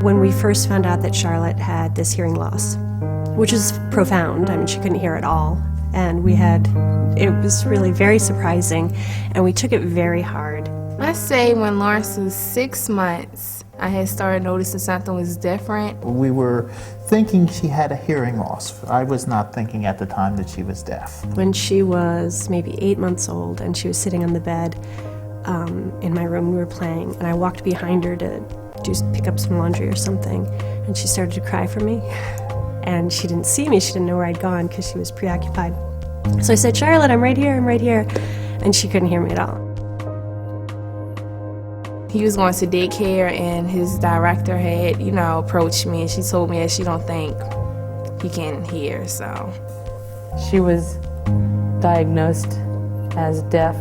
When we first found out that Charlotte had this hearing loss, which is profound, I mean, she couldn't hear at all, and it was really very surprising, and we took it very hard. Let's say when Lawrence was 6 months, I had started noticing something was different. We were thinking she had a hearing loss. I was not thinking at the time that she was deaf. When she was maybe 8 months old and she was sitting on the bed in my room, we were playing, and I walked behind her to pick up some laundry or something, and she started to cry for me. And she didn't see me, she didn't know where I'd gone because she was preoccupied. So I said, "Charlotte, I'm right here, I'm right here." And she couldn't hear me at all. He was going to daycare, and his director had, approached me, and she told me that she don't think he can hear, so. She was diagnosed as deaf.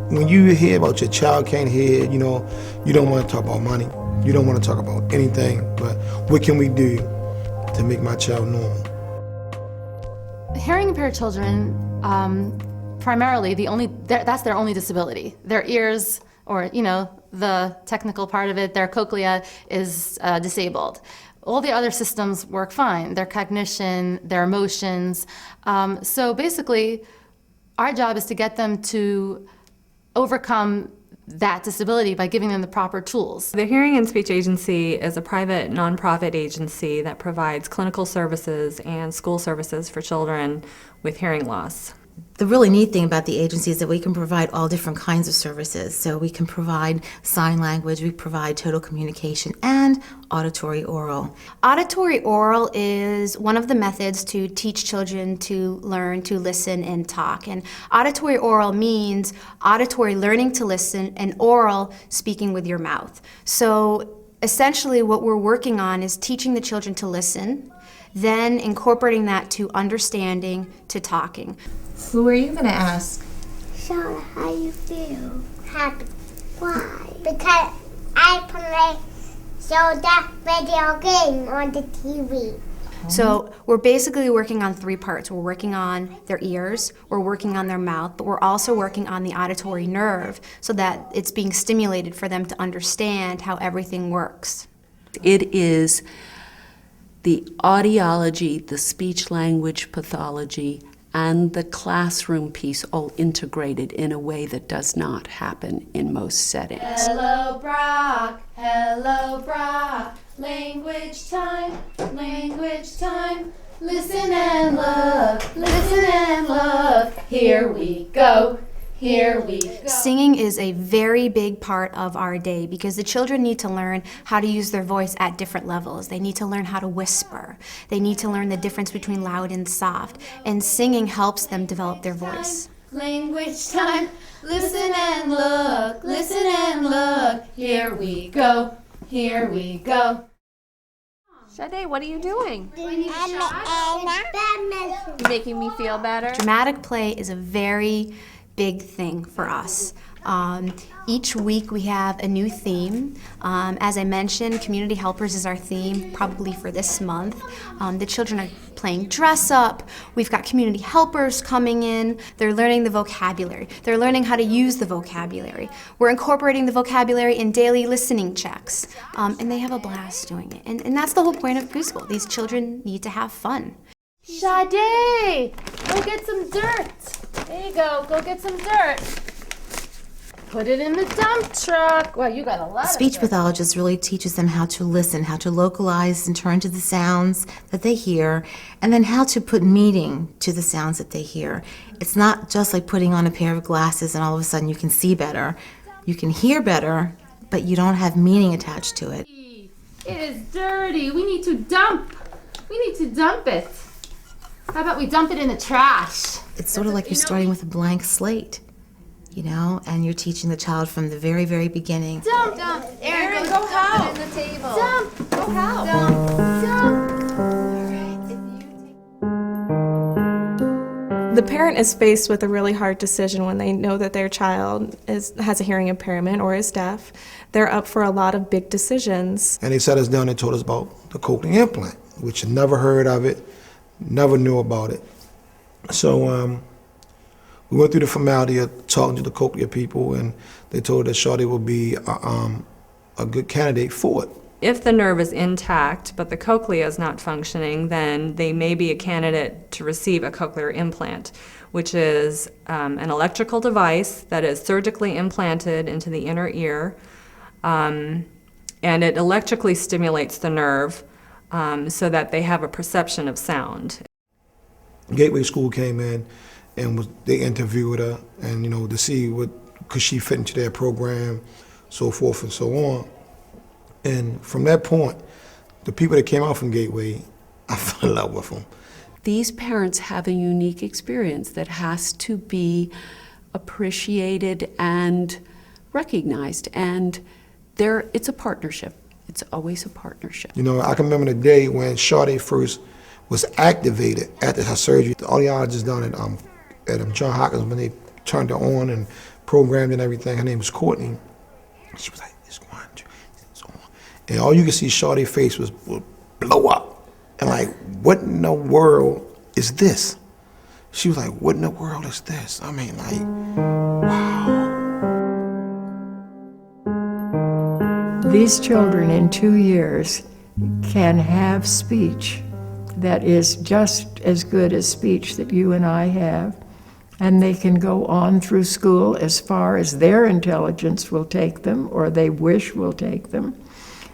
When you hear about your child can't hear, you don't want to talk about money. You don't want to talk about anything, but what can we do to make my child normal? Hearing impaired children, primarily, that's their only disability. Their ears, or the technical part of it, their cochlea is disabled. All the other systems work fine, their cognition, their emotions. So basically, our job is to get them to overcome that disability by giving them the proper tools. The Hearing and Speech Agency is a private nonprofit agency that provides clinical services and school services for children with hearing loss. The really neat thing about the agency is that we can provide all different kinds of services. So we can provide sign language, we provide total communication, and auditory oral. Auditory oral is one of the methods to teach children to learn to listen and talk. And auditory oral means auditory learning to listen and oral speaking with your mouth. So essentially what we're working on is teaching the children to listen, then incorporating that to understanding, to talking. Who are you going to ask? Charlotte, how you feel? Happy. Why? Because I play that video game on the TV. So we're basically working on 3 parts. We're working on their ears, we're working on their mouth, but we're also working on the auditory nerve so that it's being stimulated for them to understand how everything works. It is the audiology, the speech-language pathology, and the classroom piece all integrated in a way that does not happen in most settings. Hello, Brock. Hello, Brock. Language time. Language time. Listen and look. Listen and look. Here we go. Here we go. Singing is a very big part of our day because the children need to learn how to use their voice at different levels. They need to learn how to whisper. They need to learn the difference between loud and soft. And singing helps them develop their voice. Language time. Listen and look. Listen and look. Here we go. Here we go. Sade, what are you doing? You making me feel better? Dramatic play is a very big thing for us. Each week we have a new theme. As I mentioned, Community Helpers is our theme probably for this month. The children are playing dress up. We've got community helpers coming in. They're learning the vocabulary. They're learning how to use the vocabulary. We're incorporating the vocabulary in daily listening checks. And they have a blast doing it. And that's the whole point of Goosable. These children need to have fun. Sade, go get some dirt. There you go. Go get some dirt. Put it in the dump truck. Wow, you got a lot Speech of pathologist really teaches them how to listen, how to localize and turn to the sounds that they hear, and then how to put meaning to the sounds that they hear. It's not just like putting on a pair of glasses and all of a sudden you can see better. You can hear better, but you don't have meaning attached to it. It is dirty. We need to dump. We need to dump it. How about we dump it in the trash? It's sort of like you're starting with a blank slate, you know, and you're teaching the child from the very, very beginning. Dump. Aaron, go help. In the table. Dump. Go help. Dump. The parent is faced with a really hard decision when they know that their child has a hearing impairment or is deaf. They're up for a lot of big decisions. And they sat us down and told us about the cochlear implant, which I never heard of it, never knew about it. So we went through the formality of talking to the cochlear people, and they told us Shawty would be a good candidate for it. If the nerve is intact but the cochlea is not functioning, then they may be a candidate to receive a cochlear implant, which is an electrical device that is surgically implanted into the inner ear, and it electrically stimulates the nerve so that they have a perception of sound. Gateway School came in and they interviewed her, and to see what could she fit into their program, so forth and so on. And from that point, the people that came out from Gateway, I fell in love with them. These parents have a unique experience that has to be appreciated and recognized, and it's a partnership. It's always a partnership. I can remember the day when Shawty first was activated after her surgery. The audiologist down at John Hopkins, when they turned her on and programmed and everything, her name was Courtney. She was like, it's on. And all you could see Shawty's face was blow up. And like, what in the world is this? She was like, what in the world is this? I mean, like, wow. These children in 2 years can have speech that is just as good as speech that you and I have, and they can go on through school as far as their intelligence will take them, or they wish will take them,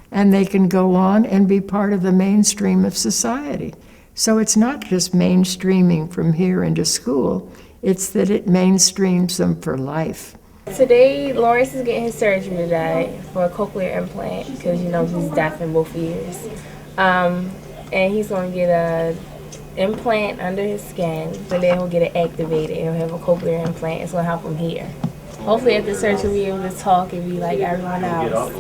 and they can go on and be part of the mainstream of society. So it's not just mainstreaming from here into school, it's that it mainstreams them for life. Today, Lawrence is getting his surgery today for a cochlear implant because, he's deaf in both ears. And he's going to get an implant under his skin, and then he'll get it activated. He'll have a cochlear implant. It's going to help him hear. Hopefully at the surgery, we'll be able to talk and be like everyone else.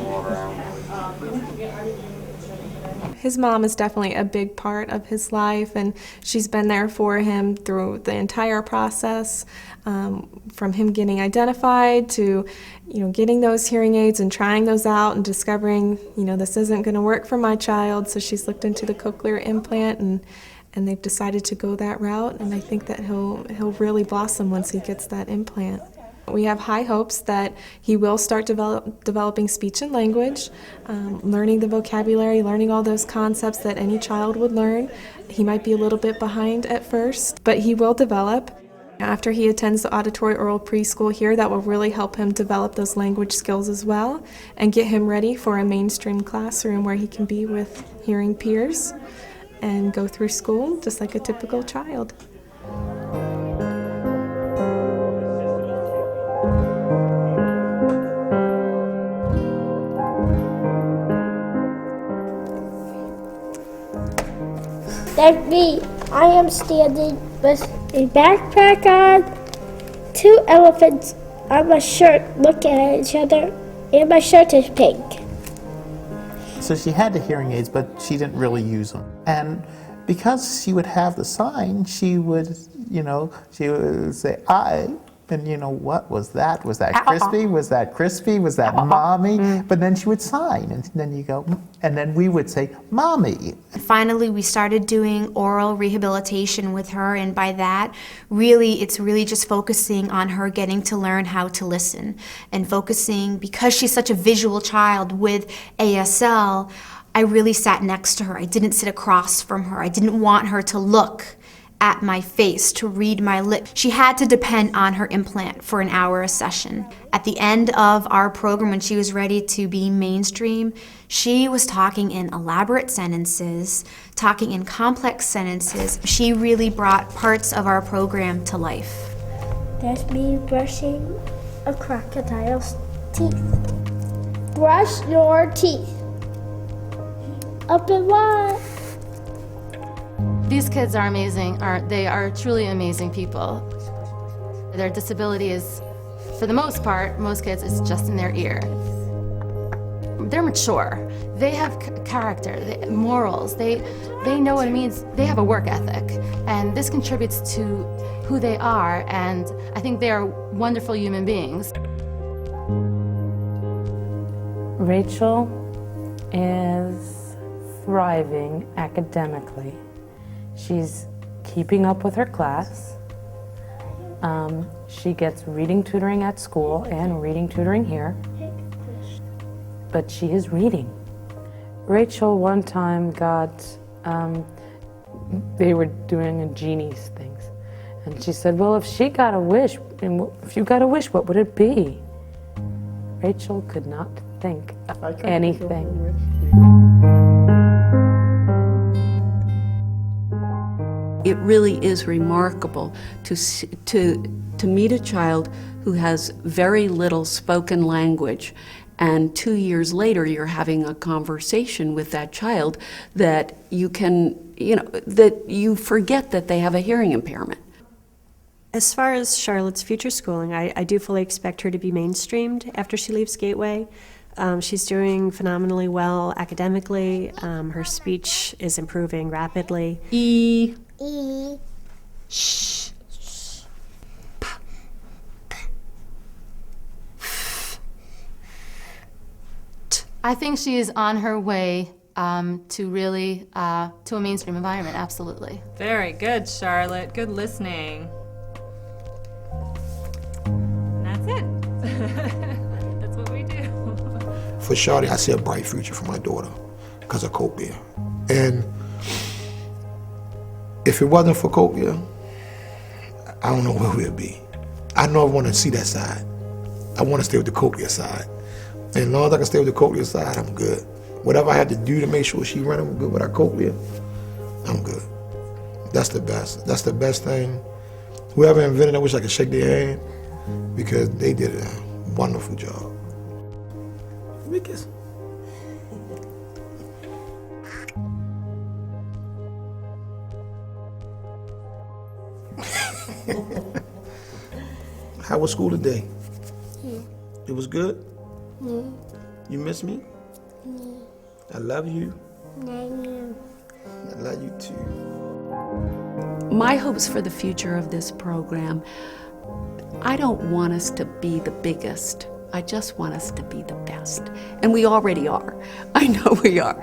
His mom is definitely a big part of his life, and she's been there for him through the entire process, from him getting identified to, getting those hearing aids and trying those out and discovering, this isn't going to work for my child. So she's looked into the cochlear implant, and they've decided to go that route. And I think that he'll really blossom once he gets that implant. We have high hopes that he will start developing speech and language, learning the vocabulary, learning all those concepts that any child would learn. He might be a little bit behind at first, but he will develop. After he attends the auditory oral preschool here, that will really help him develop those language skills as well and get him ready for a mainstream classroom where he can be with hearing peers and go through school just like a typical child. That's me. I am standing with a backpack on, 2 elephants on my shirt looking at each other, and my shirt is pink. So she had the hearing aids, but she didn't really use them. And because she would have the sign, she would say, I. And what was that? Was that crispy? Was that crispy? Was that mommy? But then she would sign, and then you go, and then we would say, mommy. Finally, we started doing oral rehabilitation with her, and by that, it's really just focusing on her getting to learn how to listen, and focusing, because she's such a visual child with ASL, I really sat next to her. I didn't sit across from her. I didn't want her to look at my face, to read my lips. She had to depend on her implant for an hour a session. At the end of our program, when she was ready to be mainstream, she was talking in elaborate sentences, talking in complex sentences. She really brought parts of our program to life. That's me brushing a crocodile's teeth. Brush your teeth. Up and wide. These kids are amazing. They are truly amazing people. Their disability is, for the most part, most kids, is just in their ear. They're mature. They have character, morals. They know what it means. They have a work ethic, and this contributes to who they are, and I think they are wonderful human beings. Rachel is thriving academically. She's keeping up with her class. She gets reading tutoring at school and reading tutoring here. But she is reading. Rachel one time got, they were doing a genie's things. And she said, well, if she got a wish, and if you got a wish, what would it be? Rachel could not think of anything. It really is remarkable to meet a child who has very little spoken language, and 2 years later you're having a conversation with that child that you can, that you forget that they have a hearing impairment. As far as Charlotte's future schooling, I do fully expect her to be mainstreamed after she leaves Gateway. She's doing phenomenally well academically. Her speech is improving rapidly. E. Shh. I think she is on her way to really, to a mainstream environment, absolutely. Very good, Charlotte. Good listening. And that's it. That's what we do. For Shawty, I see a bright future for my daughter because of Copia. And if it wasn't for Copia, I don't know where we'd be. I know I want to see that side. I want to stay with the Copia side. And as long as I can stay with the Copia side, I'm good. Whatever I had to do to make sure she running good with our Copia, I'm good. That's the best. That's the best thing. Whoever invented it, I wish I could shake their hand because they did a wonderful job. Let me kiss. How was school today? Yeah. It was good? Yeah. You miss me? Yeah. I love you. Love you. I love you too. My hopes for the future of this program, I don't want us to be the biggest. I just want us to be the best. And we already are. I know we are.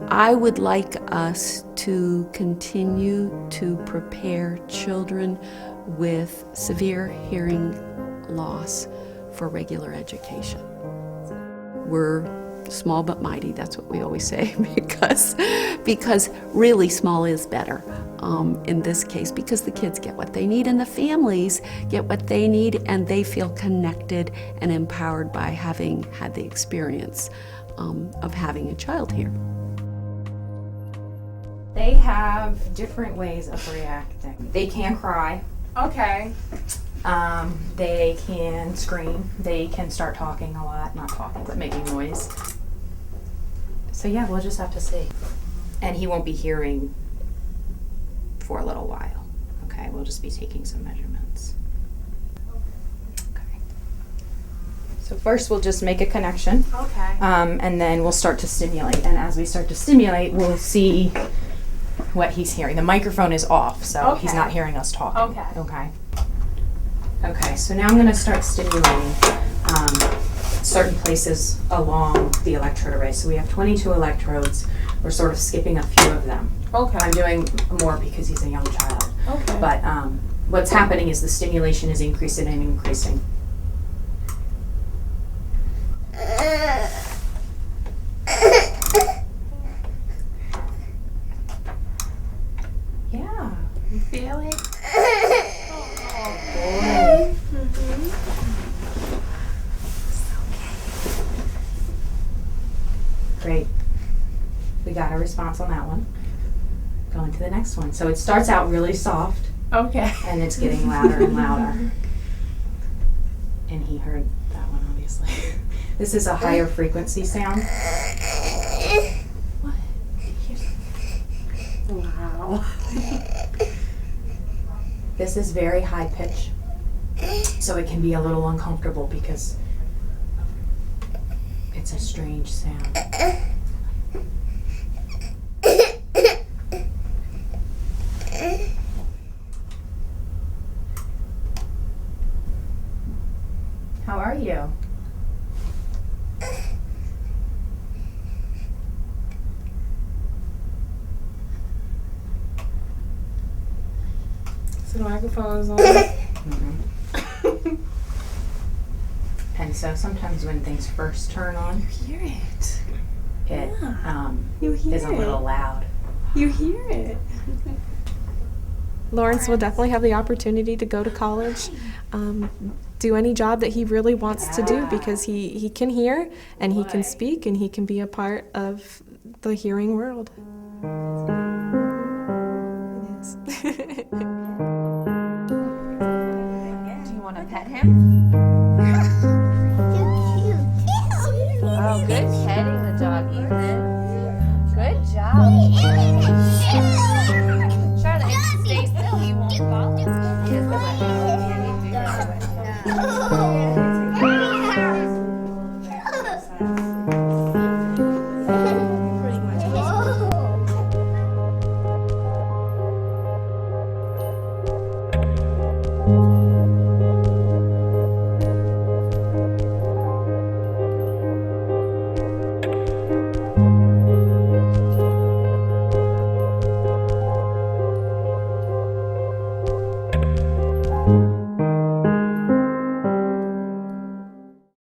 I would like us to continue to prepare children with severe hearing loss for regular education. We're small but mighty, that's what we always say, because really small is better in this case, because the kids get what they need and the families get what they need, and they feel connected and empowered by having had the experience of having a child here. They have different ways of reacting. They can cry. Okay. They can scream. They can start talking a lot, not talking, but making noise. So yeah, we'll just have to see. And he won't be hearing for a little while. Okay, we'll just be taking some measurements. Okay. So first we'll just make a connection. Okay. And then we'll start to stimulate. And as we start to stimulate, we'll see what he's hearing. The microphone is off, so he's not hearing us talking. Okay. Okay. Okay, so now I'm going to start stimulating certain places along the electrode array. So we have 22 electrodes. We're sort of skipping a few of them. Okay. I'm doing more because he's a young child. Okay. But what's happening is the stimulation is increasing and increasing. Yeah, you feel it? Great. We got a response on that one. Going to the next one. So it starts out really soft. Okay. And it's getting louder and louder. And he heard that one, obviously. This is a higher frequency sound. What? Wow. wow. This is very high pitch, so it can be a little uncomfortable because it's a strange sound. How are you? So the microphone is on. And so sometimes when things first turn on, You hear it. it You hear is a little it. loud. You hear it. Lawrence will definitely have the opportunity to go to college, do any job that he really wants to do because he can hear and he can speak and he can be a part of the hearing world. It is. Do you want to pet him? Oh, good petting the dog, Ethan. Good job. Charlotte, if you stay still, he won't follow. He doesn't let me Thank you.